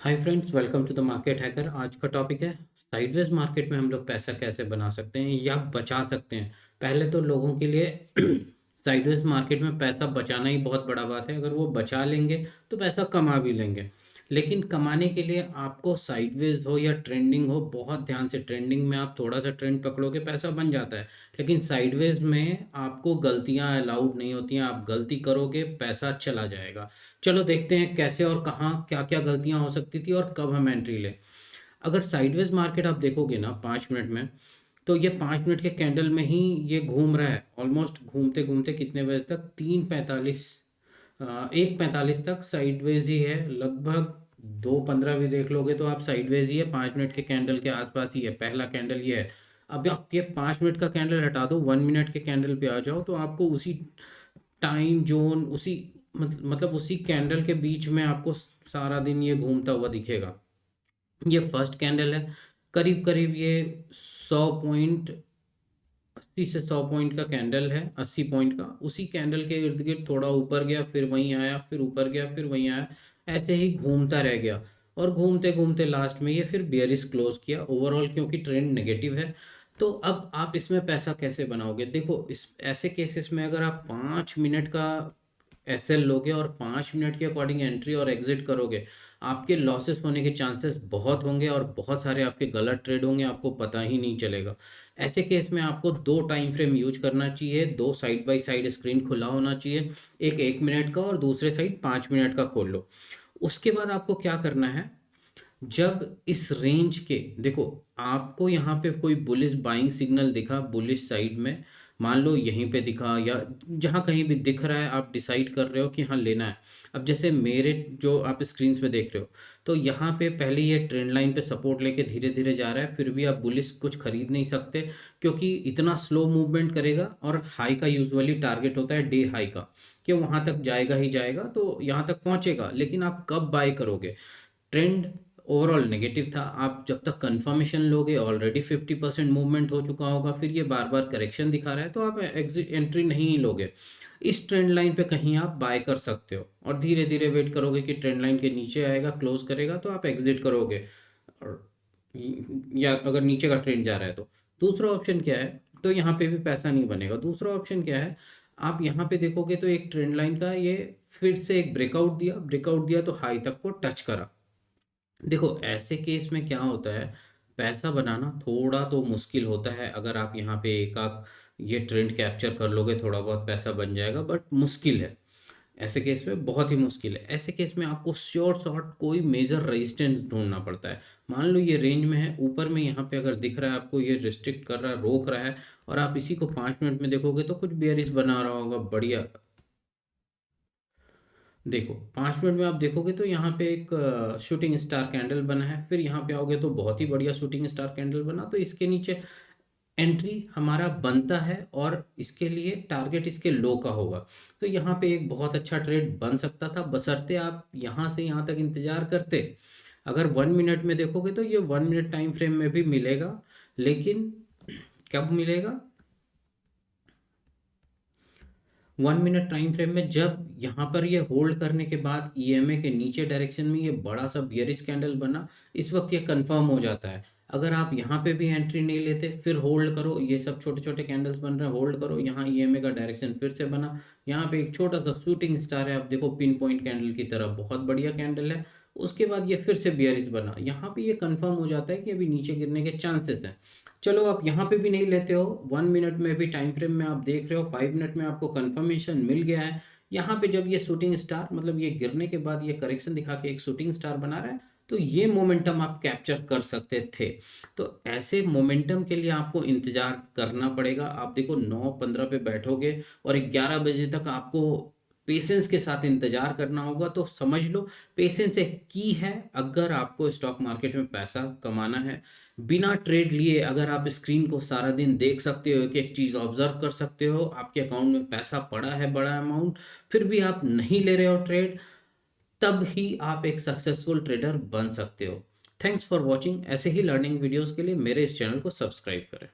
Hi friends, welcome to the market hacker. आज का topic है साइडवेज मार्केट में हम लोग पैसा कैसे बना सकते हैं या बचा सकते हैं। पहले तो लोगों के लिए साइडवेज मार्केट में पैसा बचाना ही बहुत बड़ा बात है। अगर वो बचा लेंगे तो पैसा कमा भी लेंगे, लेकिन कमाने के लिए आपको साइडवेज हो या ट्रेंडिंग हो, बहुत ध्यान से। ट्रेंडिंग में आप थोड़ा सा ट्रेंड पकड़ोगे पैसा बन जाता है, लेकिन साइडवेज में आपको गलतियां अलाउड नहीं होती हैं। आप गलती करोगे पैसा चला जाएगा। चलो देखते हैं कैसे और कहाँ क्या क्या गलतियां हो सकती थी और कब हम एंट्री ले। अगर साइडवेज मार्केट आप देखोगे ना 5 मिनट में, तो ये 5 मिनट के कैंडल में ही ये घूम रहा है। ऑलमोस्ट घूमते घूमते कितने बजे तक, 3:45, 1:45 तक साइडवेज ही है। लगभग 2:15 भी देख लोगे तो आप साइडवेज ही है। 5 मिनट के कैंडल के आसपास ही है। पहला कैंडल ये है। अब आप ये 5 मिनट का कैंडल हटा दो, 1 मिनट के कैंडल पे आ जाओ, तो आपको उसी टाइम जोन, उसी मतलब उसी कैंडल के बीच में आपको सारा दिन ये घूमता हुआ दिखेगा। ये फर्स्ट कैंडल है। करीब करीब ये 100 पॉइंट, 80 से 100 पॉइंट का कैंडल है। 80 पॉइंट का। उसी कैंडल के इर्द गिर्द थोड़ा ऊपर गया, फिर वहीं आया, फिर ऊपर गया, फिर वहीं आया। ऐसे ही घूमता रह गया और घूमते घूमते लास्ट में ये फिर बेयरिश क्लोज किया ओवरऑल, क्योंकि ट्रेंड नेगेटिव है। तो अब आप इसमें पैसा कैसे बनाओगे? देखो, इस ऐसे केसेस में अगर आप 5 मिनट का एसएल लोगे और 5 मिनट के अकॉर्डिंग एंट्री और एग्जिट करोगे, आपके लॉसेस होने के चांसेस बहुत होंगे और बहुत सारे आपके गलत ट्रेड होंगे, आपको पता ही नहीं चलेगा। ऐसे केस में आपको दो टाइम फ्रेम यूज करना चाहिए। दो साइड बाय साइड स्क्रीन खुला होना चाहिए। एक 1 मिनट का और दूसरे साइड 5 मिनट का खोल लो। उसके बाद आपको क्या करना है, जब इस रेंज के, देखो, आपको यहाँ पे कोई बुलिश बाइंग सिग्नल दिखा बुलिश साइड में, मान लो यहीं पे दिखा या जहाँ कहीं भी दिख रहा है, आप डिसाइड कर रहे हो कि हाँ लेना है। अब जैसे मेरे जो आप स्क्रीन पे देख रहे हो, तो यहाँ पे पहले ये ट्रेंड लाइन पे सपोर्ट लेके धीरे धीरे जा रहा है, फिर भी आप बुलिश कुछ खरीद नहीं सकते, क्योंकि इतना स्लो मूवमेंट करेगा। और हाई का यूजुअली टारगेट होता है डे हाई का, कि वहां तक जाएगा ही जाएगा, तो यहाँ तक पहुंचेगा। लेकिन आप कब बाय करोगे? ट्रेंड ओवरऑल नेगेटिव था। आप जब तक कंफर्मेशन लोगे, ऑलरेडी 50% मूवमेंट हो चुका होगा, फिर ये बार बार करेक्शन दिखा रहा है, तो आप एग्जिट एंट्री नहीं लोगे। इस ट्रेंड लाइन पे कहीं आप बाय कर सकते हो और धीरे धीरे वेट करोगे कि ट्रेंड लाइन के नीचे आएगा, क्लोज करेगा, तो आप एग्जिट करोगे। और या अगर नीचे का ट्रेंड जा रहा है तो दूसरा ऑप्शन क्या है? तो यहाँ पे भी पैसा नहीं बनेगा। दूसरा ऑप्शन क्या है? आप यहाँ पे देखोगे तो एक ट्रेंड लाइन का ये फिर से एक ब्रेकआउट दिया तो हाई तक को टच करा। देखो, ऐसे केस में क्या होता है, पैसा बनाना थोड़ा तो मुश्किल होता है। अगर आप यहाँ पे एक आध ये ट्रेंड कैप्चर कर लोगे, थोड़ा बहुत पैसा बन जाएगा, बट मुश्किल है। ऐसे केस में बहुत ही मुश्किल है। ऐसे केस में आपको श्योर शॉर्ट कोई मेजर रेजिस्टेंस ढूंढना पड़ता है। मान लो ये रेंज में है, ऊपर में यहाँ पे अगर दिख रहा है आपको, ये रिस्ट्रिक्ट कर रहा है, रोक रहा है, और आप इसी को 5 मिनट में देखोगे तो कुछ बेयरिश बना रहा होगा बढ़िया। देखो, 5 मिनट में आप देखोगे तो यहाँ पे एक शूटिंग स्टार कैंडल बना है। फिर यहाँ पे आओगे तो बहुत ही बढ़िया शूटिंग स्टार कैंडल बना, तो इसके नीचे एंट्री हमारा बनता है और इसके लिए टारगेट इसके लो का होगा। तो यहाँ पे एक बहुत अच्छा ट्रेड बन सकता था, बशर्ते आप यहाँ से यहाँ तक इंतजार करते। अगर 1 मिनट में देखोगे तो ये 1 मिनट टाइम फ्रेम में भी मिलेगा, लेकिन कब मिलेगा? 1 मिनट टाइम फ्रेम में, जब यहाँ पर ये होल्ड करने के बाद ईएमए के नीचे डायरेक्शन में ये बड़ा सा बियरिश कैंडल बना, इस वक्त ये कंफर्म हो जाता है। अगर आप यहाँ पे भी एंट्री नहीं लेते, फिर होल्ड करो, ये सब छोटे छोटे कैंडल्स बन रहे हैं, होल्ड करो, यहाँ ईएमए का डायरेक्शन फिर से बना, यहाँ पे एक छोटा सा शूटिंग स्टार है, आप देखो पिन पॉइंट कैंडल की तरह बहुत बढ़िया कैंडल है। उसके बाद ये फिर से बियरिश बना, यहाँ पे ये कंफर्म हो जाता है कि अभी नीचे गिरने के चांसेस हैं। चलो, आप यहाँ पे भी नहीं लेते हो, 1 मिनट में भी टाइम फ्रेम में आप देख रहे हो, 5 मिनट में आपको कंफर्मेशन मिल गया है। यहाँ पे जब ये शूटिंग स्टार, मतलब ये गिरने के बाद ये करेक्शन दिखा के एक शूटिंग स्टार बना रहा है, तो ये मोमेंटम आप कैप्चर कर सकते थे। तो ऐसे मोमेंटम के लिए आपको इंतजार करना पड़ेगा। आप देखो 9:15 पे बैठोगे और 11 बजे तक आपको पेशेंस के साथ इंतजार करना होगा। तो समझ लो, पेशेंस एक की है अगर आपको स्टॉक मार्केट में पैसा कमाना है। बिना ट्रेड लिए अगर आप स्क्रीन को सारा दिन देख सकते हो, एक एक चीज़ ऑब्जर्व कर सकते हो, आपके अकाउंट में पैसा पड़ा है बड़ा अमाउंट, फिर भी आप नहीं ले रहे हो ट्रेड, तब ही आप एक सक्सेसफुल ट्रेडर बन सकते हो। Thanks for watching. ऐसे ही लर्निंग वीडियोस के लिए मेरे इस चैनल को सब्सक्राइब करें।